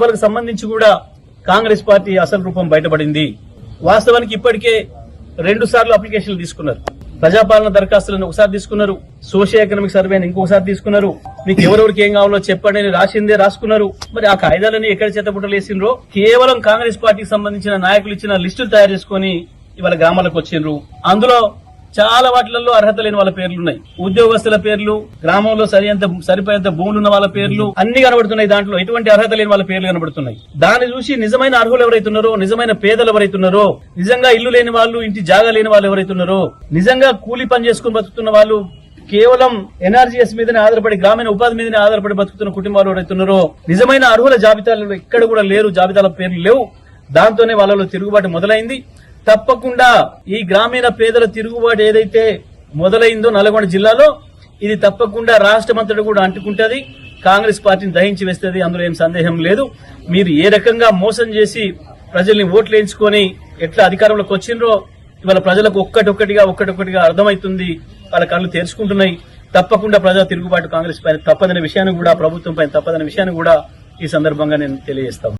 వాళ్ళకి సంబంధించి కూడా కాంగ్రెస్ పార్టీ అసలు రూపం బయటపడింది. వాస్తవానికి ఇప్పటికే 2 సార్లు అప్లికేషన్లు తీసుకున్నారు. ప్రజాపాలన దరఖాస్తులను ఒకసారి తీసుకున్నారు, సోషియో ఎకనామిక్ సర్వేని ఇంకొకసారి తీసుకున్నారు. మీకు ఎవరెవరికి ఏం కావాలో చెప్పండి అని రాసిందే రాసుకున్నారు. మరి ఆ కాయిదాలని ఎక్కడ చేతబుట్టలు వేసిండ్రో కేవలం కాంగ్రెస్ పార్టీకి సంబంధించిన నాయకులు ఇచ్చిన లిస్టులు తయారు చేసుకుని ఇవాళ గ్రామాలకు వచ్చిండ్రు. అందులో చాలా వాటిలలో అర్హత లేని వాళ్ళ పేర్లున్నాయి. ఉద్యోగస్తుల పేర్లు, గ్రామంలో సరిపోయేంత భూములు ఉన్న వాళ్ళ పేర్లు అన్ని కనబడుతున్నాయి. దాంట్లో ఎటువంటి అర్హత లేని వాళ్ళ పేర్లు కనబడుతున్నాయి. దాన్ని చూసి నిజమైన అర్హులు ఎవరైతున్నారో, నిజమైన పేదలు ఎవరైతున్నారో, నిజంగా ఇల్లు లేని వాళ్ళు, ఇంటి జాగా లేని వాళ్ళు ఎవరైతున్నారో, నిజంగా కూలీ పని చేసుకుని బతుకుతున్న వాళ్ళు, కేవలం ఎన్ఆర్జీఎస్ మీదనే ఆధారపడి, గ్రామీణ ఉపాధి మీదనే ఆధారపడి బతుకుతున్న కుటుంబాలు ఎవరైతున్నారో, నిజమైన అర్హుల జాబితాలో ఎక్కడ కూడా లేరు, జాబితాల పేర్లు లేవు. దాంతోనే వాళ్ళలో తిరుగుబాటు మొదలైంది. తప్పకుండా ఈ గ్రామీణ పేదల తిరుగుబాటు ఏదైతే మొదలైందో నల్గొండ జిల్లాలో, ఇది తప్పకుండా రాష్ట్రమంతటా కూడా అంటుకుంటది. కాంగ్రెస్ పార్టీని దహించి వేస్తుంది, అందులో ఏం సందేహం లేదు. మీరు ఏ రకంగా మోసం చేసి ప్రజల్ని ఓట్లు వేయించుకొని ఎట్లా అధికారంలోకి వచ్చిండ్రో ఇవాళ ప్రజలకు ఒక్కటొక్కటిగా అర్థమవుతుంది. వాళ్ళ కళ్ళు తెరుచుకుంటున్నాయి. తప్పకుండా ప్రజా తిరుగుబాటు కాంగ్రెస్ పైన తప్పదనే విషయాన్ని కూడా, ప్రభుత్వం పైన తప్పదనే విషయాన్ని కూడా ఈ సందర్భంగా నేను తెలియజేస్తాను.